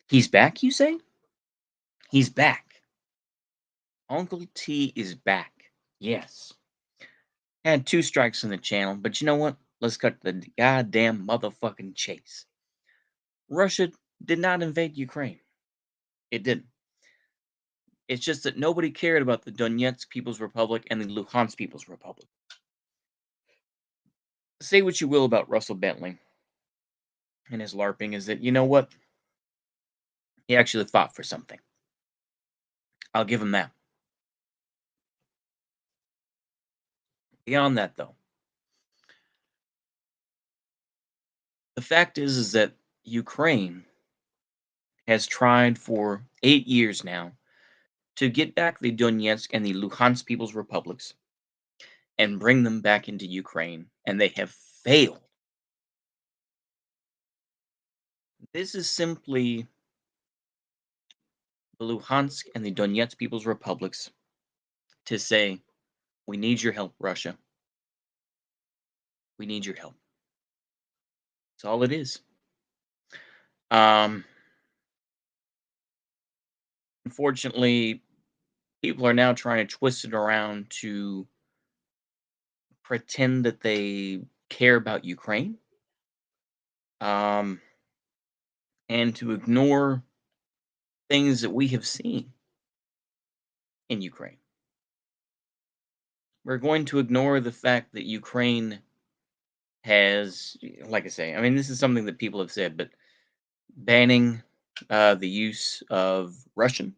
He's back, you say? He's back. Uncle T is back. Yes. Had two strikes on the channel, but you know what? Let's cut to the goddamn motherfucking chase. Russia did not invade Ukraine. It didn't. It's just that nobody cared about the Donetsk People's Republic and the Luhansk People's Republic. Say what you will about Russell Bentley and his LARPing, is that, you know what? He actually fought for something. I'll give him that. Beyond that, though, the fact is that Ukraine has tried for 8 years now to get back the Donetsk and the Luhansk People's Republics and bring them back into Ukraine, and they have failed. This is simply the Luhansk and the Donetsk People's Republics to say, we need your help, Russia. We need your help. That's all it is. Um, Unfortunately, people are now trying to twist it around to pretend that they care about Ukraine, um, and to ignore things that we have seen in Ukraine. We're going to ignore the fact that Ukraine has, like I say, I mean, this is something that people have said, but banning the use of Russian,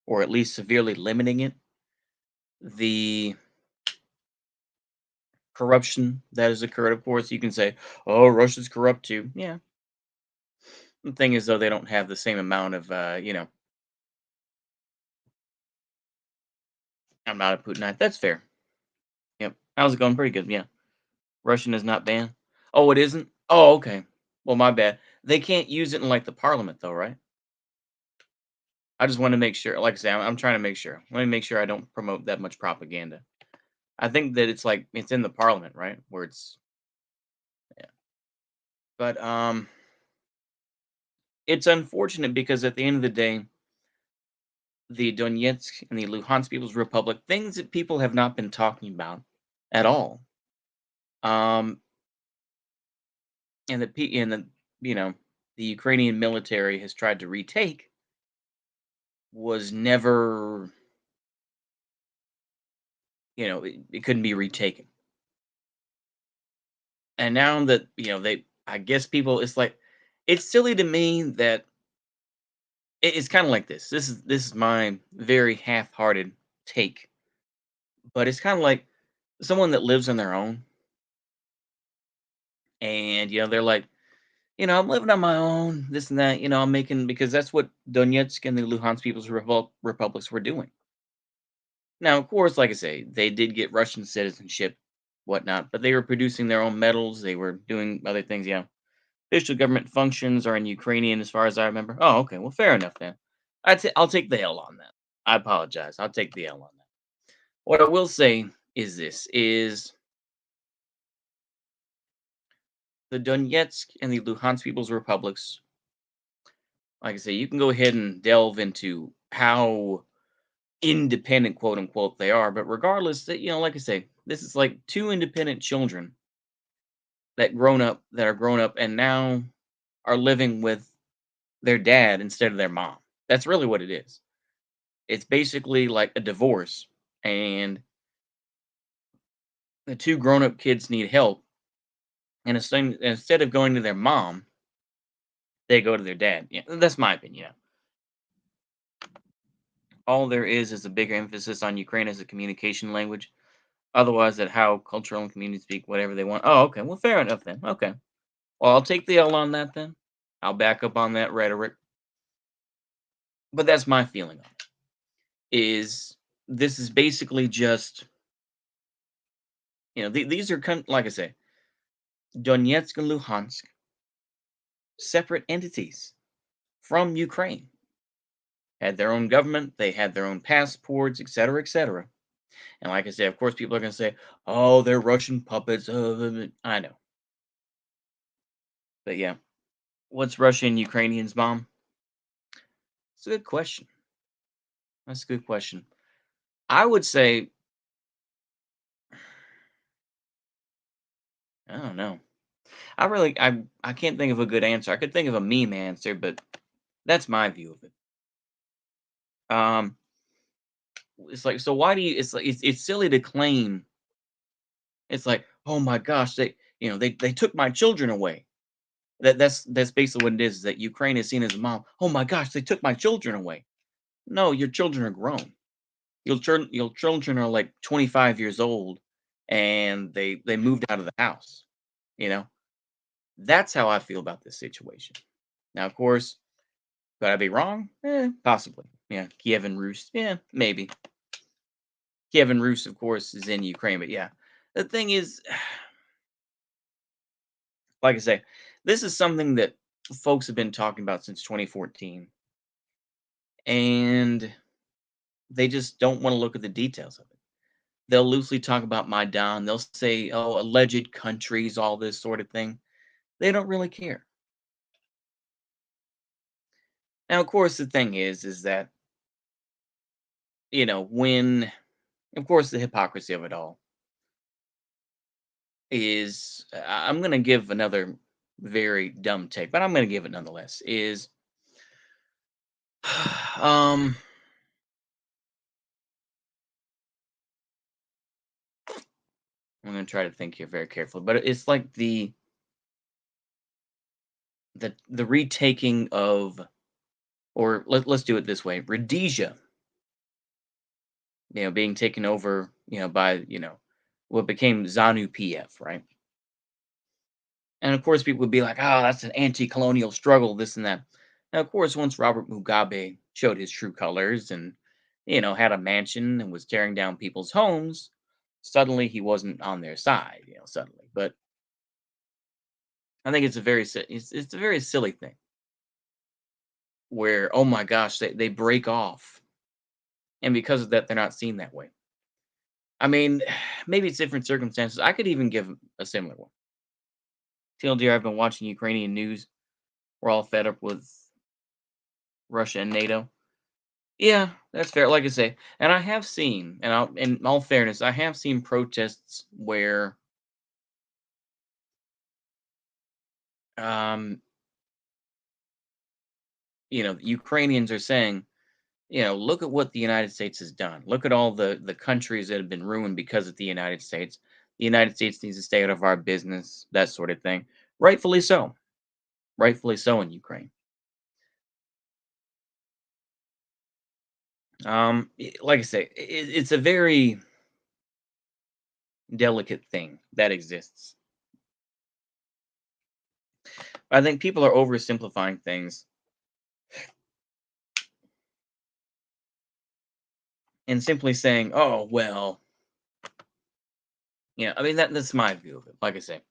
or at least severely limiting it, the corruption that has occurred. Of course, you can say, "Oh, Russia's corrupt too." Yeah. The thing is, though, they don't have the same amount of, amount of Putinite. That's fair. Yep. How's it going? Pretty good. Yeah. Russian is not banned. Oh, it isn't. Oh, okay. Well, my bad. They can't use it in like the parliament, though, right? I just want to make sure. Like I say, I'm trying to make sure. Let me make sure I don't promote that much propaganda. I think that it's like it's in the parliament, right? Where it's yeah. But it's unfortunate because at the end of the day, the Donetsk and the Luhansk People's Republic, things that people have not been talking about at all. Um, and the you know the Ukrainian military has tried to retake was never, it couldn't be retaken. And now that I guess people, it's like it's silly to me that it's kind of like this. This is my very half-hearted take, but it's kind of like someone that lives on their own, and they're like, I'm living on my own, this and that. I'm making, because that's what Donetsk and the Luhansk People's Republics were doing. Now, of course, like I say, they did get Russian citizenship, whatnot, but they were producing their own metals. They were doing other things. Official government functions are in Ukrainian, as far as I remember. Oh, okay. Well, fair enough then. I'll take the L on that. I apologize. I'll take the L on that. What I will say is this: is the Donetsk and the Luhansk People's Republics. Like I say, you can go ahead and delve into how independent, quote unquote, they are. But regardless, that like I say, this is like two independent children that are grown up and now are living with their dad instead of their mom. That's really what it is. It's basically like a divorce, and the two grown up kids need help. And instead of going to their mom, they go to their dad. Yeah, that's my opinion. All there is a bigger emphasis on Ukraine as a communication language. Otherwise, that how cultural and communities speak whatever they want. Oh, okay. Well, fair enough then. Okay. Well, I'll take the L on that then. I'll back up on that rhetoric. But that's my feeling on it. Is this is basically just these are like I say, Donetsk and Luhansk, separate entities from Ukraine, had their own government, they had their own passports, etc., etc. And like I say, of course, people are going to say, "Oh, they're Russian puppets." I know, but yeah, what's Russia and Ukrainians, mom? It's a good question. That's a good question. I would say, I don't know. I can't think of a good answer. I could think of a meme answer, but that's my view of it. Um, it's like, so why do you? It's like it's silly to claim. It's like, oh my gosh, they took my children away. That's basically what it is. That Ukraine is seen as a mom. Oh my gosh, they took my children away. No, your children are grown. Your children are like 25 years old, and they moved out of the house. You know, that's how I feel about this situation. Now, of course, could I be wrong? Possibly. Yeah, Kiev and Rus. Yeah, maybe. Kiev and Rus, of course, is in Ukraine, but yeah, the thing is, like I say, this is something that folks have been talking about since 2014, and they just don't want to look at the details of it. They'll loosely talk about Maidan. They'll say, "Oh, alleged countries," all this sort of thing. They don't really care. Now, of course, the thing is that when, of course, the hypocrisy of it all is, I'm going to give another very dumb take, but I'm going to give it nonetheless. Is um, I'm going to try to think here very carefully, but it's like the retaking of, or let's do it this way, Rhodesia, being taken over, by what became ZANU PF, right? And of course, people would be like, "Oh, that's an anti-colonial struggle, this and that." Now, of course, once Robert Mugabe showed his true colors and had a mansion and was tearing down people's homes, suddenly he wasn't on their side. Suddenly. But I think it's a very silly thing where, oh my gosh, they break off, and because of that, they're not seen that way. I mean, maybe it's different circumstances. I could even give a similar one. TLDR, I've been watching Ukrainian news. We're all fed up with Russia and NATO. Yeah, that's fair. Like I say, and I have seen, in all fairness, I have seen protests where, um, Ukrainians are saying, look at what the United States has done. Look at all the countries that have been ruined because of the United States. The United States needs to stay out of our business, that sort of thing. Rightfully so. Rightfully so in Ukraine. Like I say, it's a very delicate thing that exists. I think people are oversimplifying things and simply saying, "Oh, well," I mean that's my view of it. Like I say,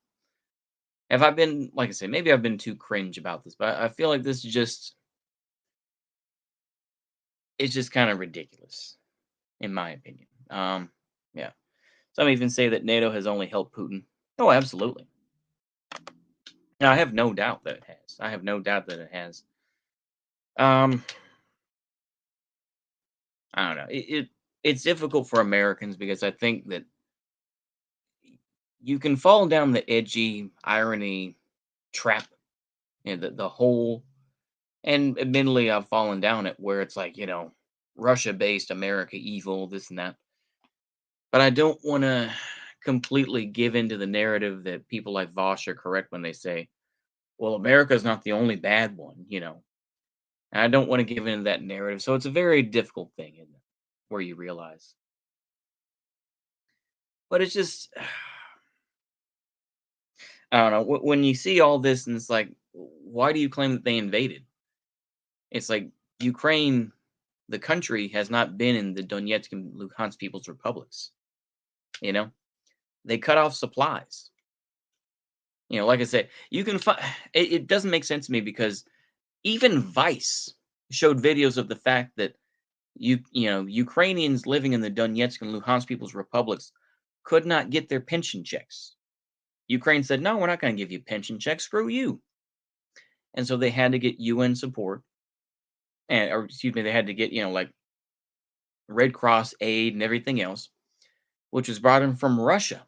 have I been, like I say, maybe I've been too cringe about this, but I feel like this is just it's just kind of ridiculous in my opinion. Yeah. Some even say that NATO has only helped Putin. Oh, absolutely. Now, I have no doubt that it has. I have no doubt that it has. Um, I don't know. It's difficult for Americans because I think that you can fall down the edgy irony trap, the whole. And admittedly, I've fallen down it where it's like, Russia-based America evil, this and that. But I don't want to completely give into the narrative that people like Vosh are correct when they say, well, America's not the only bad one. And I don't want to give into that narrative. So it's a very difficult thing, isn't it? Where you realize. But it's just, I don't know. When you see all this and it's like, why do you claim that they invaded? It's like Ukraine, the country, has not been in the Donetsk and Luhansk People's Republics. You know, they cut off supplies. Like I said, you can find it doesn't make sense to me because even Vice showed videos of the fact that Ukrainians living in the Donetsk and Luhansk People's Republics could not get their pension checks. Ukraine said, "No, we're not going to give you pension checks. Screw you." And so they had to get UN support. and or excuse me, they had to get, like Red Cross aid and everything else, which was brought in from Russia.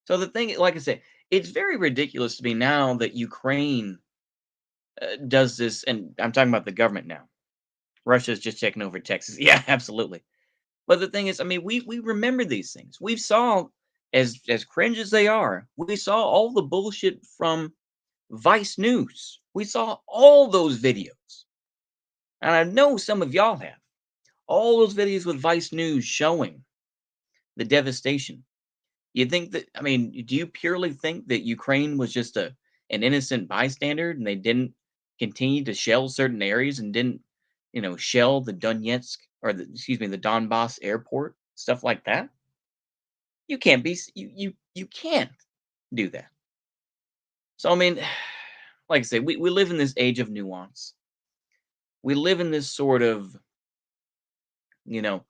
So the thing, like I said, it's very ridiculous to me now that Ukraine does this, and I'm talking about the government now. Russia's just taking over Texas. Yeah, absolutely. But the thing is, I mean, we remember these things. We saw, as cringe as they are, we saw all the bullshit from Vice News. We saw all those videos, and I know some of y'all have all those videos with Vice News showing the devastation. You think that? I mean, do you purely think that Ukraine was just an innocent bystander and they didn't continue to shell certain areas and didn't, shell the Donetsk or excuse me, the Donbass airport, stuff like that? You can't be you can't do that. So I mean, like I say, we live in this age of nuance. We live in this sort of, you know,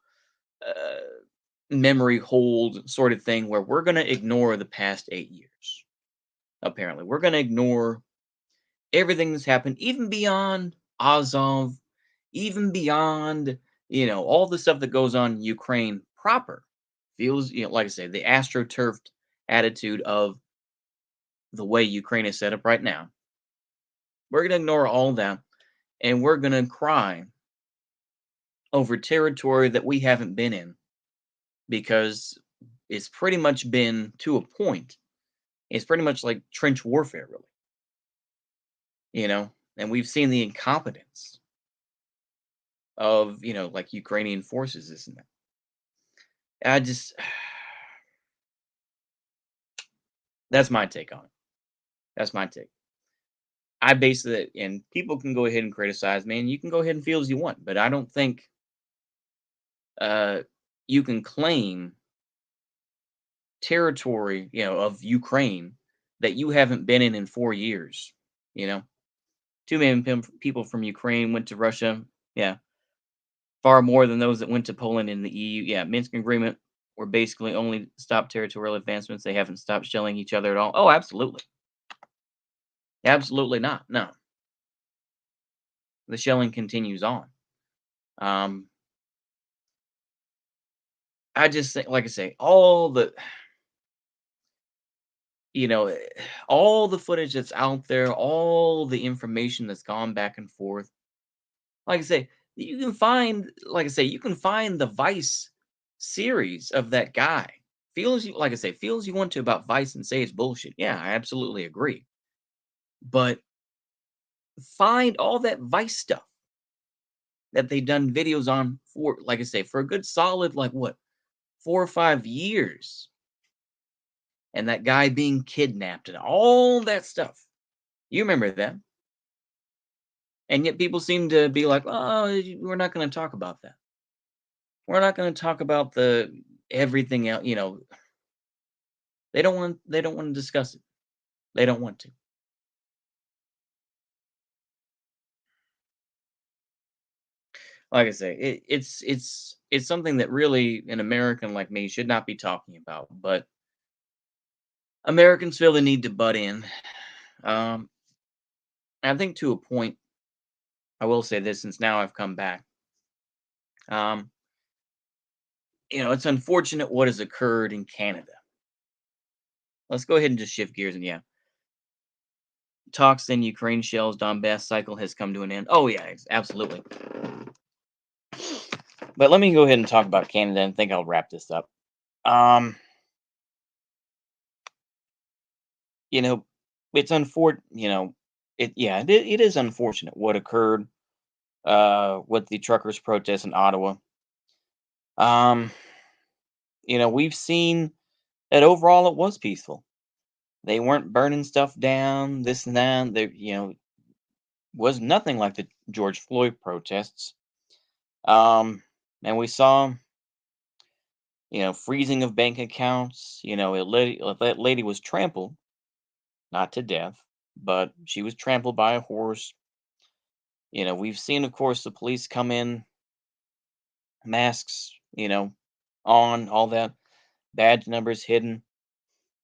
uh, memory hold sort of thing where we're going to ignore the past 8 years. Apparently, we're going to ignore everything that's happened, even beyond Azov, even beyond, all the stuff that goes on in Ukraine proper. Feels, like I say, the astroturfed attitude of the way Ukraine is set up right now. We're going to ignore all that and we're going to cry over territory that we haven't been in because it's pretty much been to a point. It's pretty much like trench warfare, really, you know, and we've seen the incompetence of, like Ukrainian forces, isn't it? I just, that's my take on it. That's my take. I base it, and people can go ahead and criticize me, and you can go ahead and feel as you want, but I don't think uh, you can claim territory, of Ukraine that you haven't been in 4 years. You know, 2 million people from Ukraine went to Russia. Yeah, far more than those that went to Poland and the EU. Yeah, Minsk agreement were basically only stopped territorial advancements. They haven't stopped shelling each other at all. Oh, absolutely, absolutely not. No, the shelling continues on. Um, I just think, like I say, you know, eh, all the footage that's out there, all the information that's gone back and forth. Like I say, you can find, like I say, you can find the Vice series of that guy. Like I say, feel as you want to about Vice and say it's bullshit. Yeah, I absolutely agree. But find all that Vice stuff that they done videos on for, like I say, for a good solid, like what, 4 or 5 years. And that guy being kidnapped and all that stuff. You remember that. And yet people seem to be like, "Oh, we're not gonna talk about that. We're not gonna talk about the everything else," they don't want to discuss it. They don't want to. Like I say, it's something that really an American like me should not be talking about, but Americans feel the need to butt in. Um, I think to a point, I will say this since now I've come back. Um, it's unfortunate what has occurred in Canada. Let's go ahead and just shift gears and yeah, talks in Ukraine shells Donbass cycle has come to an end. Oh yeah, absolutely. But let me go ahead and talk about Canada and think I'll wrap this up. Um, you know, it's unfortunate. It is unfortunate what occurred with the truckers' protest in Ottawa. Um, we've seen that overall it was peaceful. They weren't burning stuff down, this and that. There, was nothing like the George Floyd protests. Um, and we saw freezing of bank accounts. That lady was trampled, not to death, but she was trampled by a horse. We've seen, of course, the police come in, masks, on, all that, badge numbers hidden.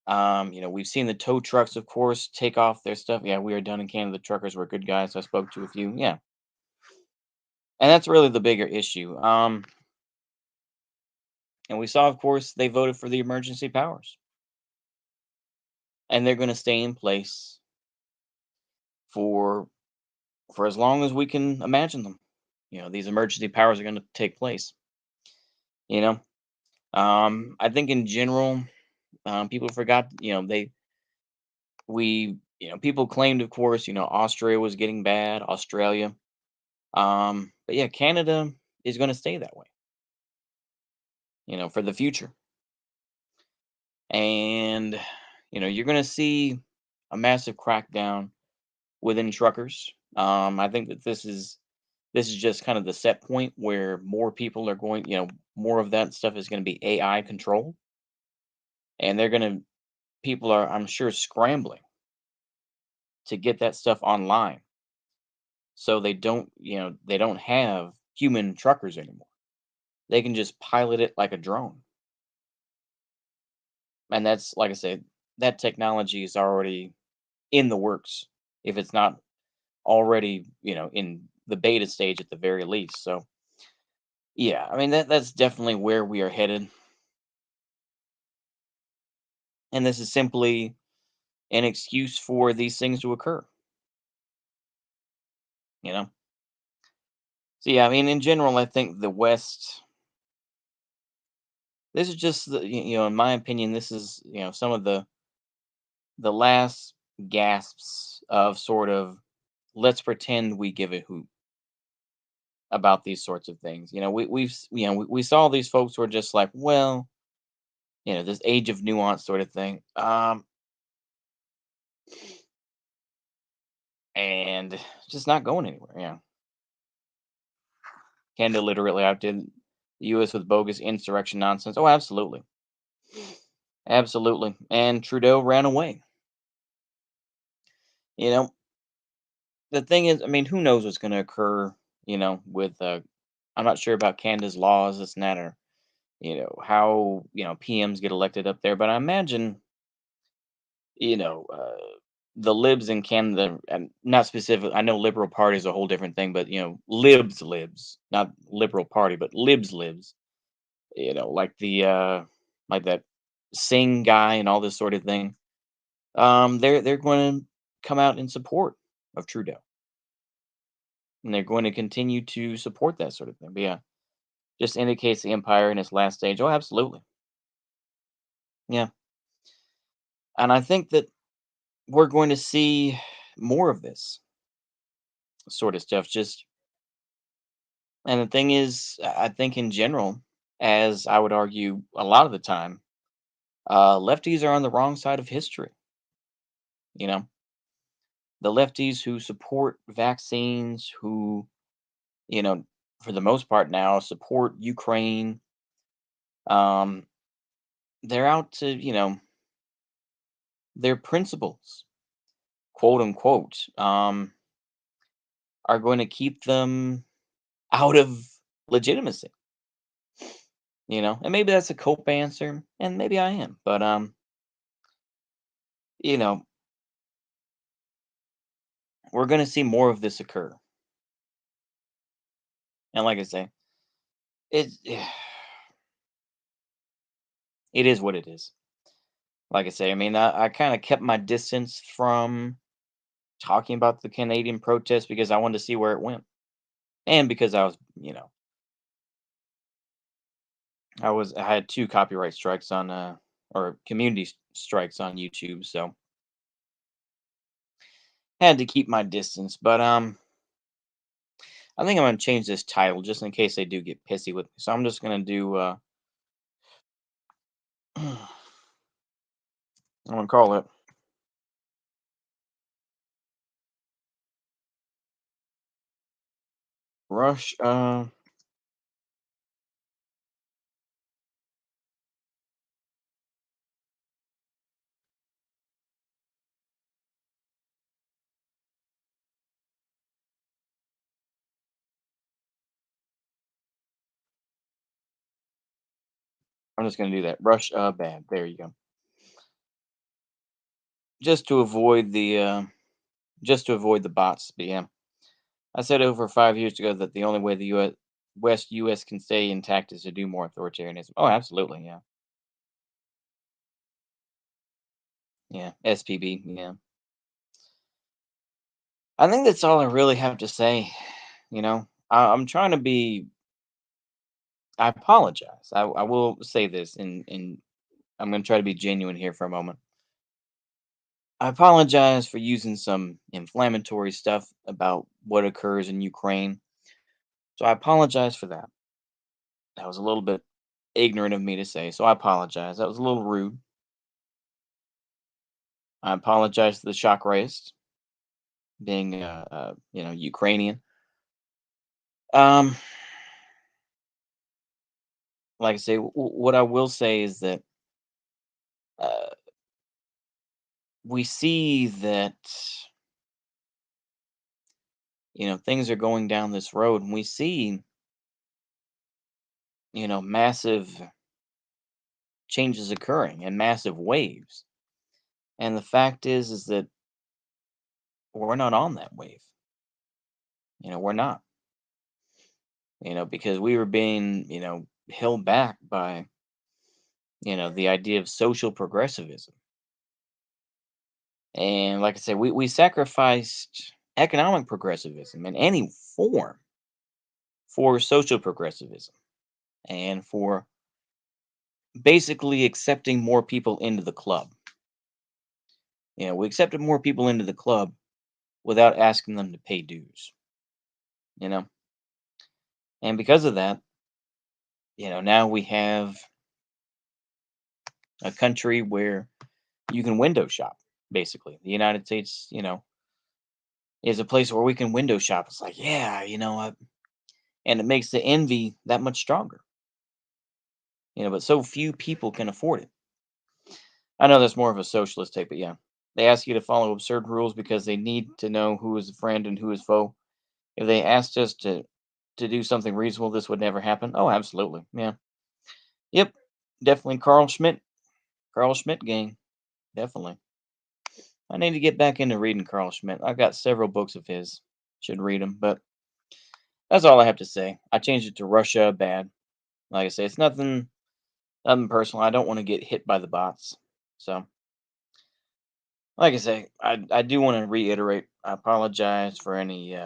We've seen the tow trucks, of course, take off their stuff. Yeah, we are done in Canada. The truckers were good guys. I spoke to a few. Yeah. And that's really the bigger issue. And we saw, of course, they voted for the emergency powers, and they're going to stay in place for as long as we can imagine them. These emergency powers are going to take place. You know, I think in general, people forgot. People claimed, of course, Austria was getting bad, Australia. But yeah, Canada is going to stay that way. For the future, and you're going to see a massive crackdown within truckers. I think that this is just kind of the set point where more people are going, more of that stuff is going to be AI controlled, and people are, I'm sure, scrambling to get that stuff online, so they don't have human truckers anymore. They can just pilot it like a drone, and that's like I said, that technology is already in the works. If it's not already, in the beta stage at the very least. So yeah, I mean that's definitely where we are headed, and this is simply an excuse for these things to occur. You know. So yeah, I mean in general, I think the West. This is just in my opinion, this is some of the last gasps of sort of let's pretend we give a hoot about these sorts of things. We saw these folks who are just like, well, this age of nuance sort of thing. And just not going anywhere. Yeah. Canada literally outdid the US with bogus insurrection nonsense. Oh, absolutely. Absolutely. And Trudeau ran away. You know, the thing is, I mean, who knows what's going to occur, with, I'm not sure about Canada's laws, this and that, or, how, PMs get elected up there. But I imagine, you know, uh, the libs in Canada, and not specific, I know Liberal Party is a whole different thing, but, libs, not Liberal Party, but libs, like like that Singh guy and all this sort of thing. They're going to come out in support of Trudeau, and they're going to continue to support that sort of thing. But yeah, just indicates the empire in its last stage. Oh, absolutely, yeah. And I think that we're going to see more of this sort of stuff. And the thing is, I think in general, as I would argue a lot of the time, lefties are on the wrong side of history. You know, the lefties who support vaccines, who, you know, for the most part now support Ukraine, um, they're out to, their principles, quote unquote, are going to keep them out of legitimacy. And maybe that's a cope answer, and maybe I am, but you know, we're going to see more of this occur. And like I say, it it is what it is. Like I say, I mean, I kind of kept my distance from talking about the Canadian protest because I wanted to see where it went, and because I had two copyright strikes on or community strikes on YouTube, so had to keep my distance. But I think I'm gonna change this title just in case they do get pissy with me. So I'm just gonna do I'm gonna call it Rush. I'm just gonna do that. Rush bad. There you go. Just to avoid the bots. But yeah. I said over 5 years ago that the only way the U.S. can stay intact is to do more authoritarianism. Oh, absolutely, yeah, yeah. SPB, yeah. I think that's all I really have to say. I'm trying to be. I apologize. I will say this, and I'm going to try to be genuine here for a moment. I apologize for using some inflammatory stuff about what occurs in Ukraine. So I apologize for that. That was a little bit ignorant of me to say. So I apologize. That was a little rude. I apologize to the shock raised, being Ukrainian. Um, like I say, what I will say is that uh, we see that things are going down this road, and we see massive changes occurring and massive waves. And the fact is that we're not on that wave. We're not. Because we were being held back by the idea of social progressivism. And like I said, we sacrificed economic progressivism in any form for social progressivism and for basically accepting more people into the club. We accepted more people into the club without asking them to pay dues, you know? And because of that, now we have a country where you can window shop, basically. The United States, is a place where we can window shop. It's like, yeah, and it makes the envy that much stronger, but so few people can afford it. I know that's more of a socialist take, but yeah. They ask you to follow absurd rules because they need to know who is a friend and who is foe. If they asked us to do something reasonable, this would never happen. Oh, absolutely. Yeah. Yep. Definitely Carl Schmidt gang. Definitely. I need to get back into reading Carl Schmidt. I've got several books of his. Should read them, but that's all I have to say. I changed it to Russia bad. Like I say, it's nothing personal. I don't want to get hit by the bots. So, like I say, I do want to reiterate. I apologize for any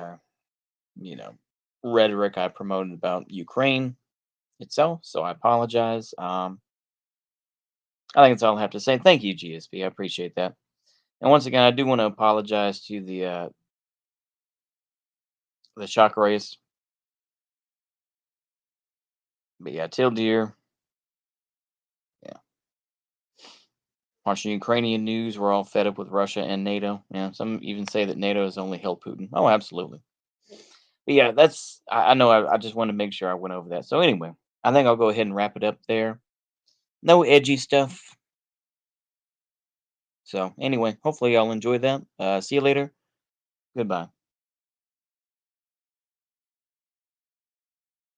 you know rhetoric I promoted about Ukraine itself. So I apologize. I think that's all I have to say. Thank you, GSP. I appreciate that. And once again, I do want to apologize to the shock race. But yeah, till dear. Yeah, watching Ukrainian news, we're all fed up with Russia and NATO. Yeah, some even say that NATO has only helped Putin. Oh, absolutely. But yeah, I know I just want to make sure I went over that. So anyway, I think I'll go ahead and wrap it up there. No edgy stuff. So anyway, hopefully y'all enjoy that. See you later. Goodbye.